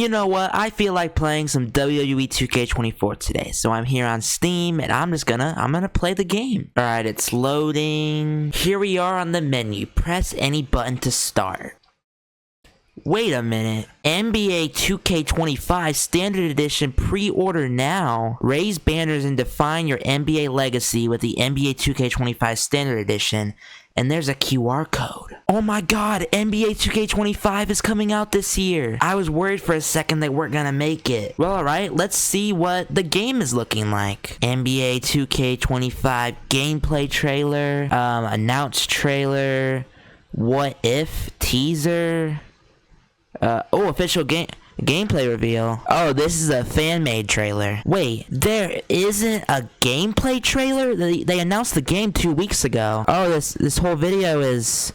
You know what? I feel like playing some WWE 2K24 today. So I'm here on Steam and I'm gonna play the game. Alright, it's loading. Here we are on the menu. Press any button to start. Wait a minute. NBA 2K25 Standard Edition pre-order now. Raise banners and define your NBA legacy with the NBA 2K25 Standard Edition. And there's a QR code. Oh my god, NBA 2K25 is coming out this year. I was worried for a second they weren't gonna make it. Well, alright, let's see what the game is looking like. NBA 2K25 gameplay trailer, announced trailer, what if, teaser, official gameplay reveal. Oh, this is a fan-made trailer. Wait, there isn't a gameplay trailer? They announced the game 2 weeks ago. Oh, this whole video is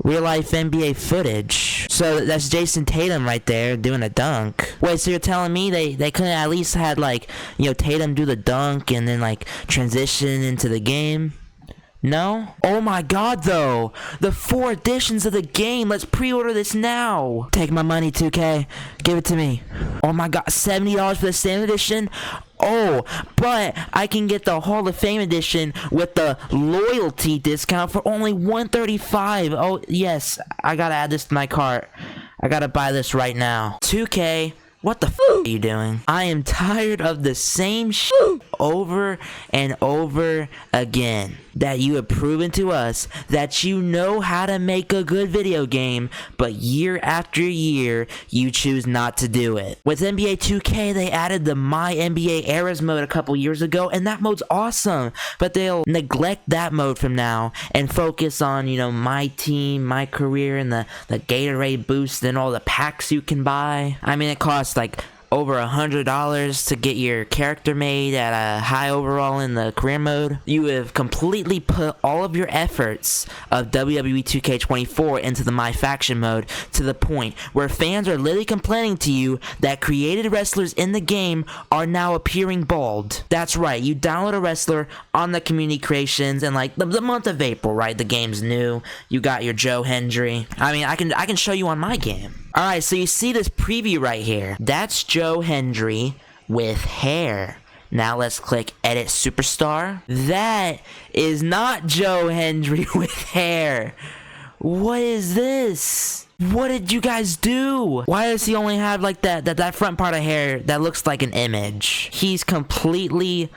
real-life NBA footage. So that's Jason Tatum right there doing a dunk. Wait, so you're telling me they couldn't at least had, like, you know, Tatum do the dunk and then, like, transition into the game? No? Oh my god, though! The 4 editions of the game! Let's pre-order this now! Take my money, 2K. Give it to me. Oh my god, $70 for the standard edition? Oh, but I can get the Hall of Fame edition with the loyalty discount for only $135. Oh, yes. I gotta add this to my cart. I gotta buy this right now. 2K. What the f are you doing? I am tired of the same shit over and over again. That you have proven to us that you know how to make a good video game, but year after year, you choose not to do it. With NBA 2K, they added the My NBA Eras mode a couple years ago, and that mode's awesome. But they'll neglect that mode from now and focus on, you know, my team, my career, and the Gatorade boost and all the packs you can buy. I mean, it costs like over $100 to get your character made at a high overall in the career mode. You have completely put all of your efforts of WWE 2K24 into the MyFaction mode to the point where fans are literally complaining to you that created wrestlers in the game are now appearing bald. That's right, you download a wrestler on the community creations and like the month of April, right? The game's new. You got your Joe Hendry. I mean, I can show you on my game. Alright, so you see this preview right here. That's Joe Hendry with hair. Now let's click Edit Superstar. That is not Joe Hendry with hair. What is this? What did you guys do? Why does he only have like that front part of hair that looks like an image? He's completely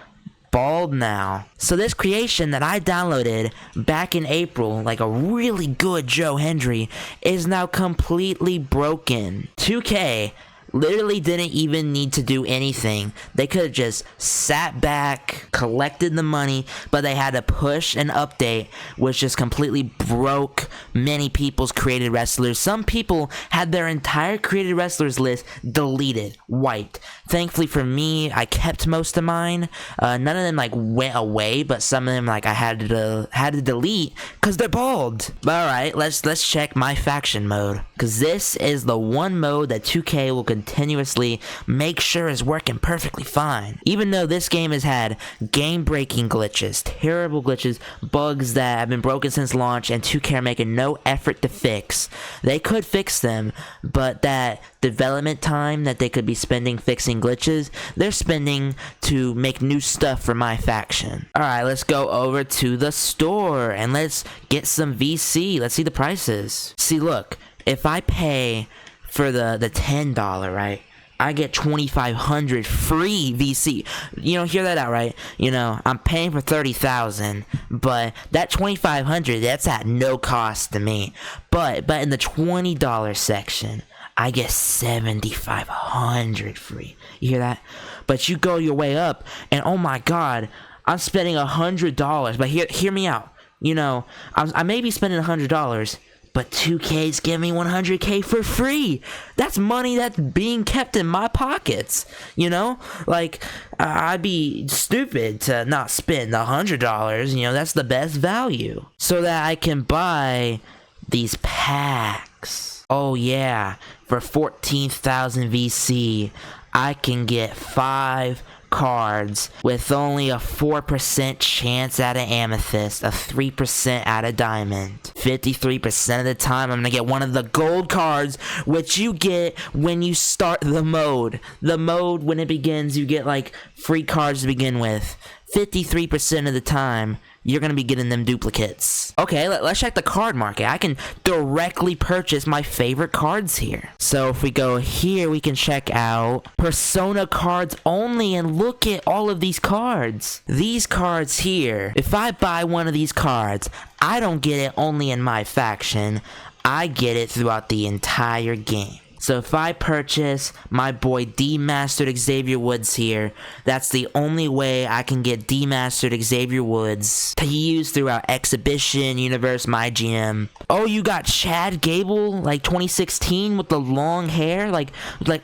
bald now. So this creation that I downloaded back in April, like a really good Joe Hendry, is now completely broken. 2K literally didn't even need to do anything. They could have just sat back, collected the money, but they had to push an update which just completely broke many people's created wrestlers. Some people had their entire created wrestlers list deleted, wiped. Thankfully for me, I kept most of mine. None of them like went away, but some of them like I had to delete because they're bald. But alright, let's check MyFaction mode, because this is the one mode that 2K will continuously make sure is working perfectly fine. Even though this game has had game-breaking glitches, terrible glitches, bugs that have been broken since launch, and 2K are making no effort to fix. They could fix them, but that development time that they could be spending fixing glitches, they're spending to make new stuff for MyFaction. Alright, let's go over to the store and let's get some VC. Let's see the prices. See, look, if I pay for the $10, right, I get 2,500 free VC. You know, hear that out, right? You know, I'm paying for 30,000, but that 2,500, that's at no cost to me. But in the $20 section, I get 7,500 free. You hear that? But you go your way up, and oh my god, I'm spending $100. But hear me out. You know, I may be spending $100, but 2K's giving me 100K for free. That's money that's being kept in my pockets. You know, like I'd be stupid to not spend $100. You know, that's the best value, so that I can buy these packs. Oh yeah, for 14,000 VC, I can get 5 cards with only a 4% chance at an amethyst, a 3% at a diamond. 53% of the time, I'm gonna get one of the gold cards, which you get when you start the mode. The mode, when it begins, you get like free cards to begin with. 53% of the time, you're going to be getting them duplicates. Okay, let's check the card market. I can directly purchase my favorite cards here. So if we go here, we can check out Persona cards only and look at all of these cards. These cards here, if I buy one of these cards, I don't get it only in MyFaction. I get it throughout the entire game. So if I purchase my boy Demastered Xavier Woods here, that's the only way I can get Demastered Xavier Woods to use throughout Exhibition, Universe, MyGM. Oh, you got Chad Gable, like 2016 with the long hair, like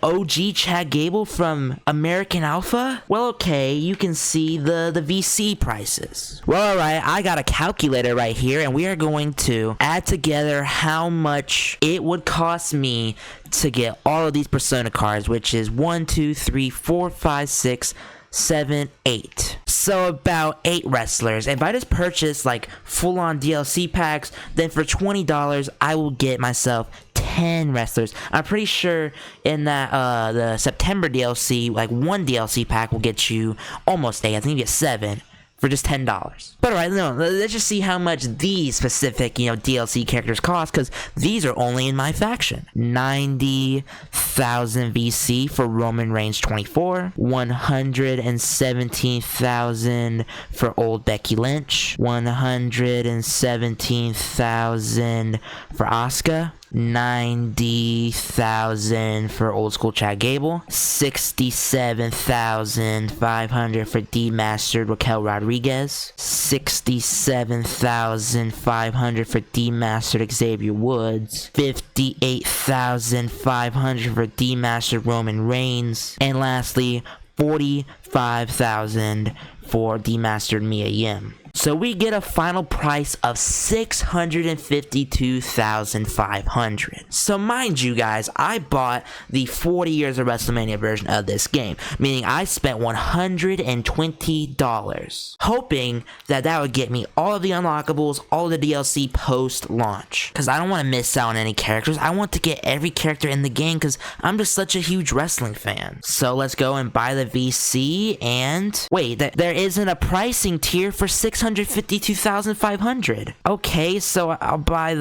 OG Chad Gable from American Alpha? Well, okay, you can see the VC prices. Well, alright, I got a calculator right here, and we are going to add together how much it would cost me to get all of these Persona cards, which is 1, 2, 3, 4, 5, 6, 7, 8. So about 8 wrestlers. If I just purchase like full-on DLC packs, then for $20 I will get myself 10 wrestlers. I'm pretty sure in that the September DLC, like one DLC pack will get you almost 8. I think you get 7 for just $10. But alright, no, let's just see how much these specific, DLC characters cost, because these are only in MyFaction. 90,000 VC for Roman Reigns 24, 117,000 for old Becky Lynch, 117,000 for Asuka, 90,000 for old school Chad Gable, 67,500 for Demastered Raquel Rodriguez, 67,500 for Demastered Xavier Woods, 58,500 for Demastered Roman Reigns, and lastly 45,000 for Demastered Mia Yim. So we get a final price of $652,500. So mind you guys, I bought the 40 Years of WrestleMania version of this game, meaning I spent $120, hoping that would get me all of the unlockables, all of the DLC post-launch. Because I don't want to miss out on any characters. I want to get every character in the game because I'm just such a huge wrestling fan. So let's go and buy the VC, and wait, there isn't a pricing tier for $652,500. Okay, so I'll buy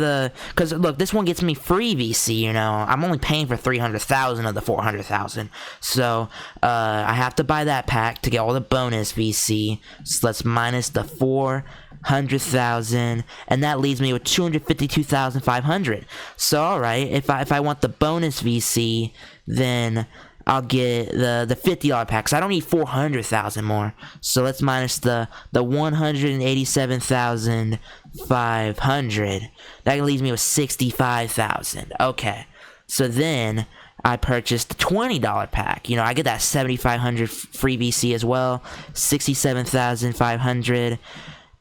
because look, this one gets me free VC, I'm only paying for 300,000 of the 400,000. So, I have to buy that pack to get all the bonus VC. So let's minus the 400,000, and that leaves me with 252,500. So, alright, if I want the bonus VC, then I'll get the $50 pack, because I don't need 400,000 more. So let's minus the 187,500. That leaves me with 65,000. Okay. So then I purchased the $20 pack. I get that 7,500 free VC as well. 67,500.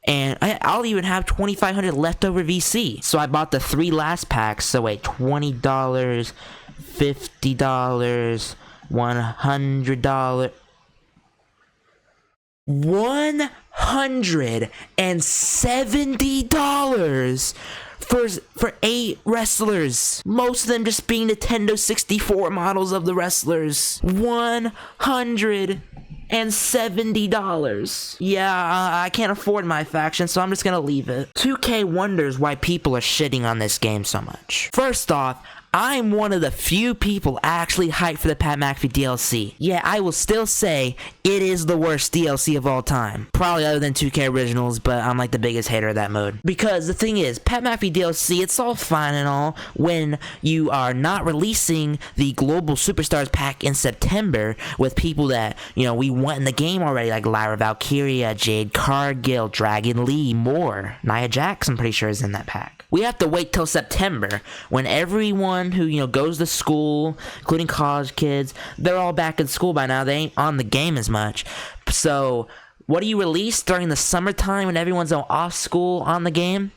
And I'll even have 2,500 leftover VC. So I bought the 3 last packs. So wait, $20, $50, $100, $170 for 8 wrestlers. Most of them just being Nintendo 64 models of the wrestlers. $170. Yeah, I can't afford MyFaction, so I'm just gonna leave it. 2K wonders why people are shitting on this game so much. First off, I'm one of the few people actually hyped for the Pat McAfee DLC. Yeah, I will still say it is the worst DLC of all time. Probably other than 2K Originals, but I'm like the biggest hater of that mode. Because the thing is, Pat McAfee DLC, it's all fine and all when you are not releasing the Global Superstars pack in September with people that, we want in the game already, like Lyra Valkyria, Jade Cargill, Dragon Lee, more. Nia Jax, I'm pretty sure, is in that pack. We have to wait till September when everyone who, goes to school, including college kids, they're all back in school by now. They ain't on the game as much. So, what do you release during the summertime when everyone's off school on the game?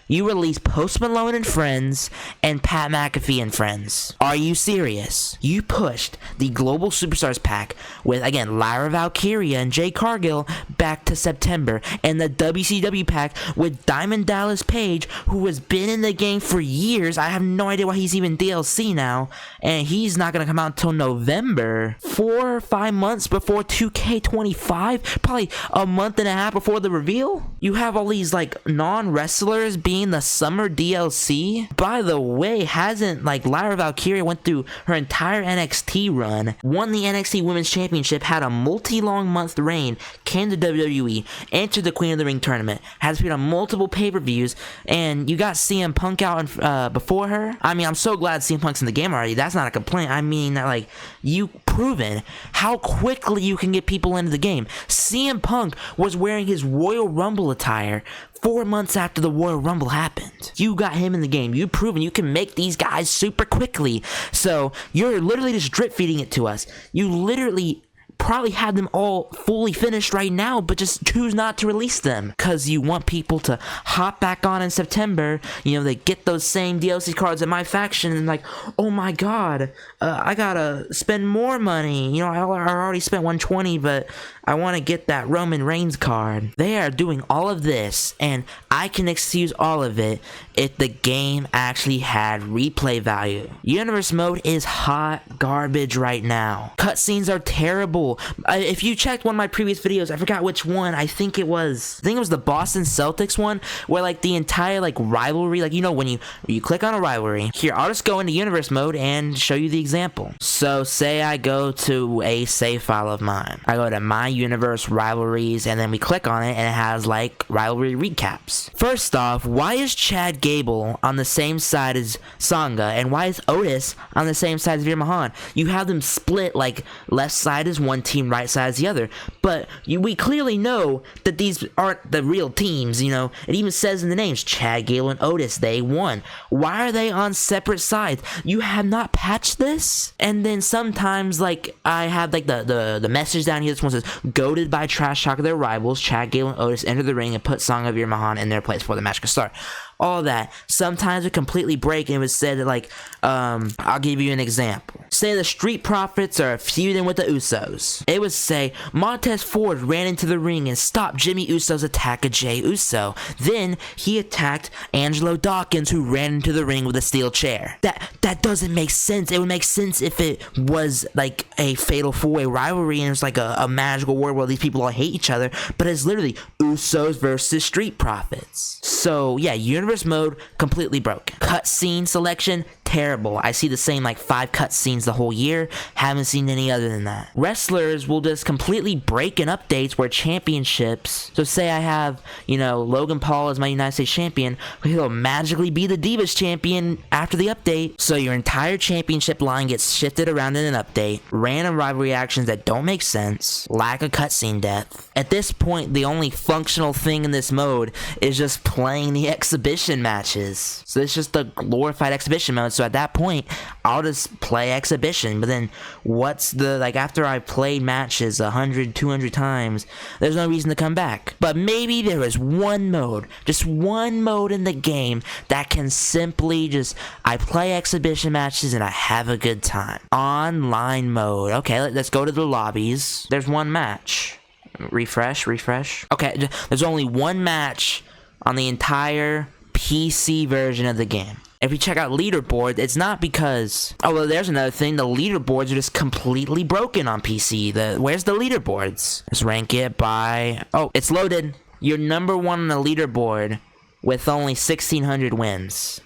You released Post Malone and Friends and Pat McAfee and Friends. Are you serious? You pushed the Global Superstars pack with, again, Lyra Valkyria and Jay Cargill back to September, and the WCW pack with Diamond Dallas Page, who has been in the game for years. I have no idea why he's even DLC now, and he's not going to come out until November. 4 or 5 months before 2K25? Probably a month and a half before the reveal? You have all these, like, non-wrestlers being the summer DLC. By the way, hasn't like Lyra Valkyria went through her entire NXT run, won the NXT Women's Championship, had a multi-long month reign, came to WWE, entered the Queen of the Ring tournament, has appeared on multiple pay-per-views, and you got CM Punk out before her. I mean, I'm so glad CM Punk's in the game already. That's not a complaint. I mean, that like you proven how quickly you can get people into the game. CM Punk was wearing his Royal Rumble attire 4 months after the Royal Rumble happened. You got him in the game. You've proven you can make these guys super quickly. So you're literally just drip feeding it to us. You literally probably have them all fully finished right now, but just choose not to release them because you want people to hop back on in September. You know, they get those same DLC cards at MyFaction and like, oh my god, I gotta spend more money. You know, I already spent 120, but I want to get that Roman Reigns card. They are doing all of this, and I can excuse all of it if the game actually had replay value. Universe mode is hot garbage right now. Cutscenes are terrible. If you checked one of my previous videos, I forgot which one. I think it was the Boston Celtics one, where like the entire like rivalry, like you know when you click on a rivalry. Here, I'll just go into universe mode and show you the example. So say I go to a save file of mine. I go to my universe rivalries, and then we click on it, and it has like rivalry recaps. First off, why is Chad Gable on the same side as Sangha, and why is Otis on the same side as Veer Mahan? You have them split, like left side is one team, right side is the other, but we clearly know that these aren't the real teams. You know, it even says in the names, Chad Gable and Otis, they won. Why are they on separate sides? You have not patched this? And then sometimes like I have like the message down here. This one says, goated by trash talk of their rivals, Chad Gable and Otis enter the ring and put Sangha Veer Mahan in their place before the match could start. All that. Sometimes it completely break, and it was said that like, I'll give you an example. Say the Street Profits are feuding with the Usos. It would say, Montez Ford ran into the ring and stopped Jimmy Uso's attack of Jey Uso. Then he attacked Angelo Dawkins, who ran into the ring with a steel chair. That doesn't make sense. It would make sense if it was like a fatal four-way rivalry and it's like a magical world where these people all hate each other, but it's literally Usos versus Street Profits. So yeah, universe mode completely broken. Cutscene selection terrible. I see the same like 5 cutscenes the whole year. Haven't seen any other than that. Wrestlers will just completely break in updates where championships. So say I have, you know, Logan Paul as my United States champion, he'll magically be the Divas champion after the update. So your entire championship line gets shifted around in an update. Random rivalry actions that don't make sense. Lack of cutscene depth. At this point, the only functional thing in this mode is just playing the exhibition matches. So it's just a glorified exhibition mode. So at that point, I'll just play exhibition. But then what's the, like, after I played matches 100, 200 times, there's no reason to come back. But maybe there is one mode, just one mode in the game that can simply just, I play exhibition matches and I have a good time. Online mode. Okay, let's go to the lobbies. There's one match. Refresh. Okay, there's only one match on the entire PC version of the game. If you check out leaderboard, it's not because... Oh, well, there's another thing. The leaderboards are just completely broken on PC. Where's the leaderboards? Let's rank it by... Oh, it's loaded. You're number 1 on the leaderboard with only 1,600 wins.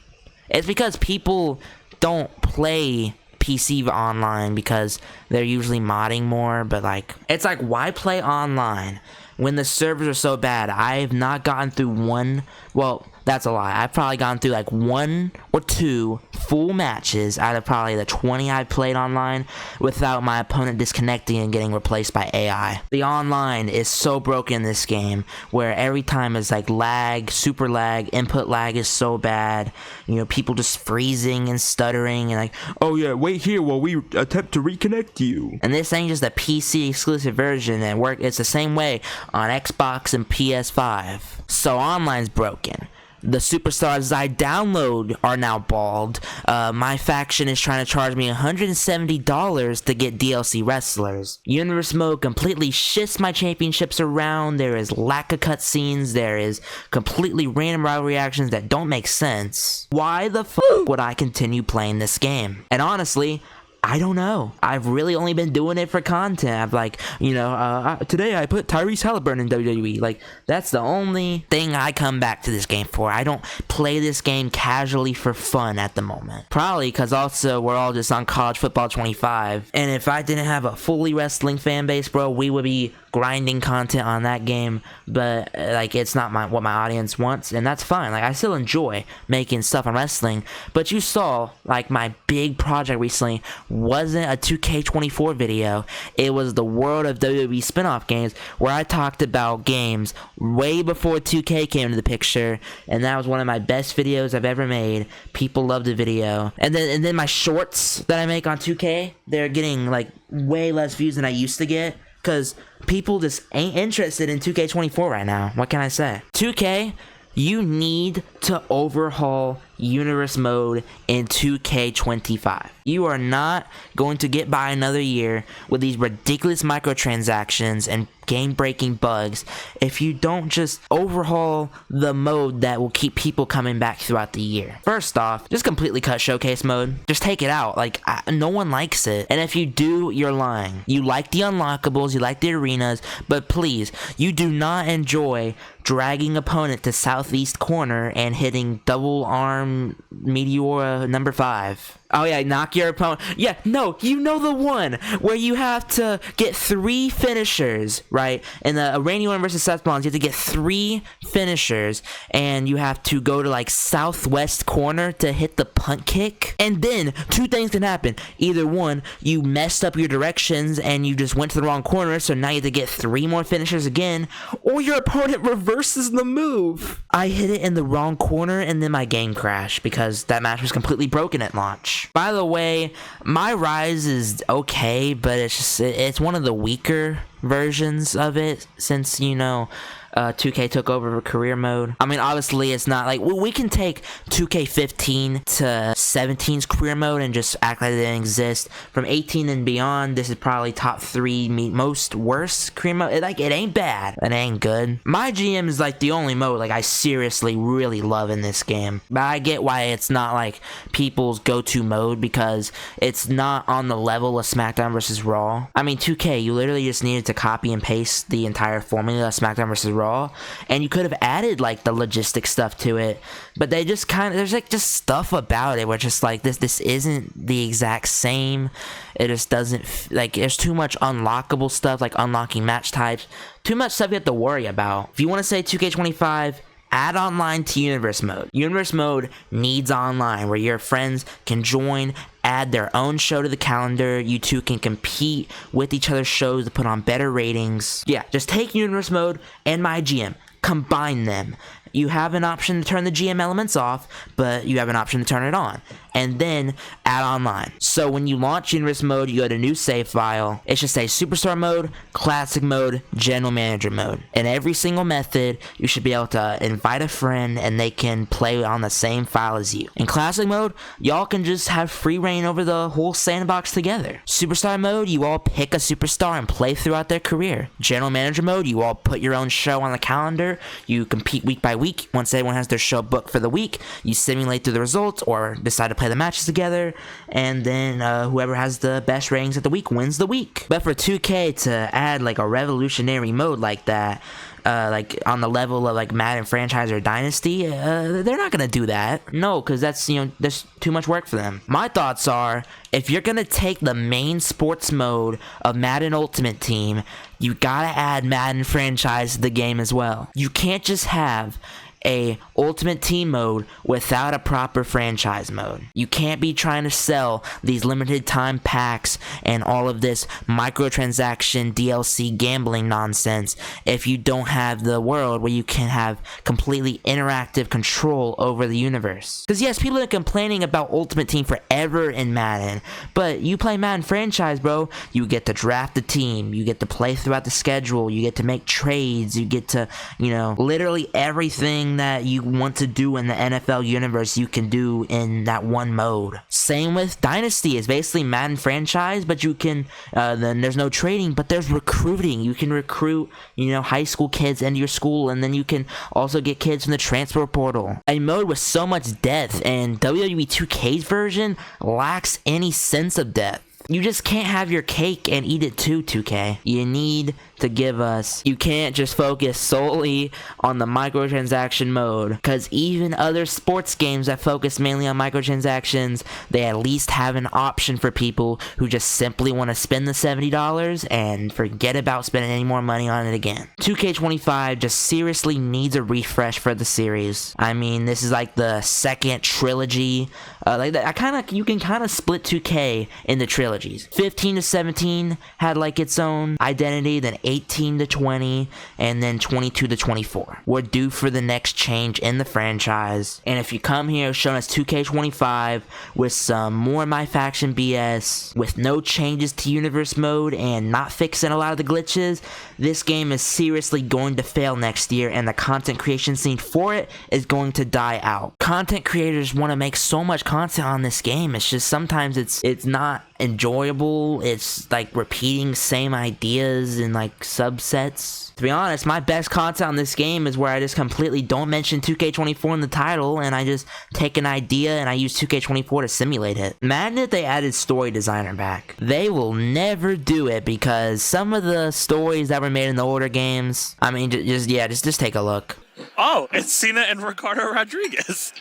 It's because people don't play PC online because they're usually modding more, but like... It's like, why play online when the servers are so bad? I've not gotten through one... Well... That's a lie. I've probably gone through like 1 or 2 full matches out of probably the 20 I've played online without my opponent disconnecting and getting replaced by AI. The online is so broken in this game where every time it's like lag, super lag, input lag is so bad. You know, people just freezing and stuttering and like, oh yeah, wait here while we attempt to reconnect you. And this ain't just a PC exclusive version and it's the same way on Xbox and PS5. So online's broken. the superstars I download are now bald. MyFaction is trying to charge me $170 to get DLC wrestlers. Universe mode completely shifts my championships around. There is lack of cutscenes. There is completely random rivalry actions that don't make sense. Why the fuck would I continue playing this game? And honestly, I don't know. I've really only been doing it for content. I've like, today I put Tyrese Halliburton in WWE. Like, that's the only thing I come back to this game for. I don't play this game casually for fun at the moment. Probably because also we're all just on College Football 25. And if I didn't have a fully wrestling fan base, bro, we would be grinding content on that game. But like, it's not what my audience wants, and that's fine. Like, I still enjoy making stuff on wrestling. But you saw, like, my big project recently wasn't a 2K24 video. It was the World of WWE spin-off games, where I talked about games way before 2K came into the picture, and that was one of my best videos I've ever made. People loved the video. And then my shorts that I make on 2K, they're getting like way less views than I used to get, because people just ain't interested in 2K24 right now. What can I say? 2K, you need to overhaul Universe mode in 2K25. You are not going to get by another year with these ridiculous microtransactions and game-breaking bugs if you don't just overhaul the mode that will keep people coming back throughout the year. First off, just completely cut showcase mode. Just take it out. Like, no one likes it. And if you do, you're lying. You like the unlockables, you like the arenas, but please, you do not enjoy dragging opponent to southeast corner and hitting double arm Meteora number 5. Oh yeah, knock your opponent. Yeah, no, you know the one where you have to get 3 finishers, right? In the Randy Orton versus Seth Rollins, you have to get 3 finishers, and you have to go to like southwest corner to hit the punt kick. And then 2 things can happen. Either one, you messed up your directions and you just went to the wrong corner, so now you have to get 3 more finishers again, or your opponent reverses the move. I hit it in the wrong corner, and then my game crashed because that match was completely broken at launch. By the way, my Rise is okay, but it's one of the weaker versions of it, since 2K took over for career mode. I mean, obviously it's not like we can take 2K15 to 17's career mode and just act like it didn't exist. From 18 and beyond, this is probably top 3 most worst career mode. It ain't bad, it ain't good. My GM is like the only mode like I seriously really love in this game, but I get why it's not like people's go-to mode, because it's not on the level of SmackDown versus Raw. I mean, 2K, you literally just needed to copy and paste the entire formula of SmackDown versus Raw, and you could have added like the logistic stuff to it, but they just there's like just stuff about it where just like this isn't the exact same. It just doesn't like, there's too much unlockable stuff, like unlocking match types, too much stuff you have to worry about. If you want to say 2K25, add online to Universe mode. Universe mode needs online, where your friends can join, add their own show to the calendar. You two can compete with each other's shows to put on better ratings. Yeah, just take Universe mode and MyGM, combine them. You have an option to turn the GM elements off, but you have an option to turn it on, and then add online. So when you launch Universe mode, you go to new save file. It should say Superstar mode, Classic mode, General Manager mode. In every single method, you should be able to invite a friend and they can play on the same file as you. In Classic mode, y'all can just have free reign over the whole sandbox together. Superstar mode, you all pick a superstar and play throughout their career. General Manager mode, you all put your own show on the calendar. You compete week by week. Once everyone has their show booked for the week, you simulate through the results or decide to play the matches together, and then whoever has the best ratings at the week wins the week. But for 2K to add like a revolutionary mode like that, like on the level of like Madden franchise or Dynasty, they're not gonna do that. No, because that's there's too much work for them. My thoughts are, if you're gonna take the main sports mode of Madden Ultimate Team, you gotta add Madden franchise to the game as well. You can't just have a Ultimate Team mode without a proper franchise mode. You can't be trying to sell these limited time packs and all of this microtransaction DLC gambling nonsense if you don't have the world where you can have completely interactive control over the universe. Because yes, people are complaining about Ultimate Team forever in Madden, but you play Madden franchise, bro, you get to draft the team, you get to play throughout the schedule, you get to make trades, you get to, literally everything everything that you want to do in the NFL universe you can do in that one mode. Same with Dynasty. It's basically Madden franchise, but you can then there's no trading, but there's recruiting. You can recruit, you know, high school kids into your school, and then you can also get kids from the transfer portal. A mode with so much depth, and WWE 2K's version lacks any sense of depth. You just can't have your cake and eat it too, 2K. You need to give us... You can't just focus solely on the microtransaction mode, because even other sports games that focus mainly on microtransactions, they at least have an option for people who just simply want to spend the $70 and forget about spending any more money on it again. 2K25 just seriously needs a refresh for the series. I mean, this is like the second trilogy. Like that, you can kind of split 2K into trilogies. 15 to 17 had like its own identity, then 18 to 20, and then 22 to 24. We're due for the next change in the franchise, and if you come here showing us 2K25 with some more MyFaction BS, with no changes to universe mode and not fixing a lot of the glitches, this game is seriously going to fail next year, and the content creation scene for it is going to die out. Content creators want to make so much content on this game. It's just sometimes it's not enjoyable. It's like repeating same ideas in like subsets. To be honest, my best content on this game is where I just completely don't mention 2K24 in the title, and I just take an idea and I use 2K24 to simulate it. Imagine if they added story designer back. They will never do it, because some of the stories that were made in the older games, I mean, just take a look. Oh, it's Cena and Ricardo Rodriguez. ...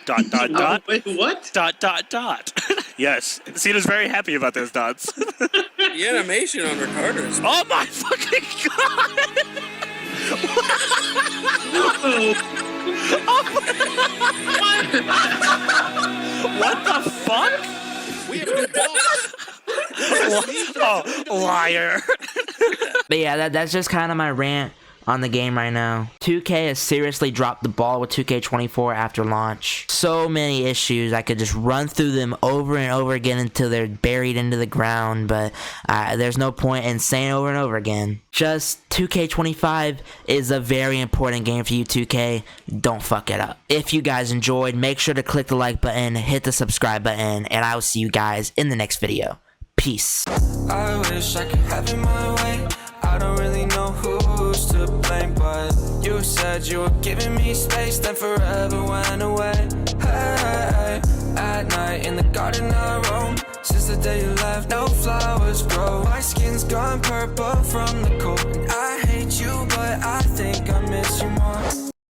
Wait, what? ... Yes, Cena's very happy about those dots. The animation on Ricardo's. Oh my fucking god! What the fuck? We have a boss. Oh, liar. But yeah, that's just kind of my rant on the game right now. 2K has seriously dropped the ball with 2K24 after launch. So many issues. I could just run through them over and over again until they're buried into the ground, but there's no point in saying over and over again. Just 2K25 is a very important game for you, 2K. Don't fuck it up. If you guys enjoyed, make sure to click the like button, hit the subscribe button, and I will see you guys in the next video. Peace. I wish I could have it my way. I don't really know who's to blame, but you said you were giving me space, then forever went away. Hey, at night in the garden I roam. Since the day you left, no flowers grow. My skin's gone purple from the cold, and I hate you, but I think I miss you more.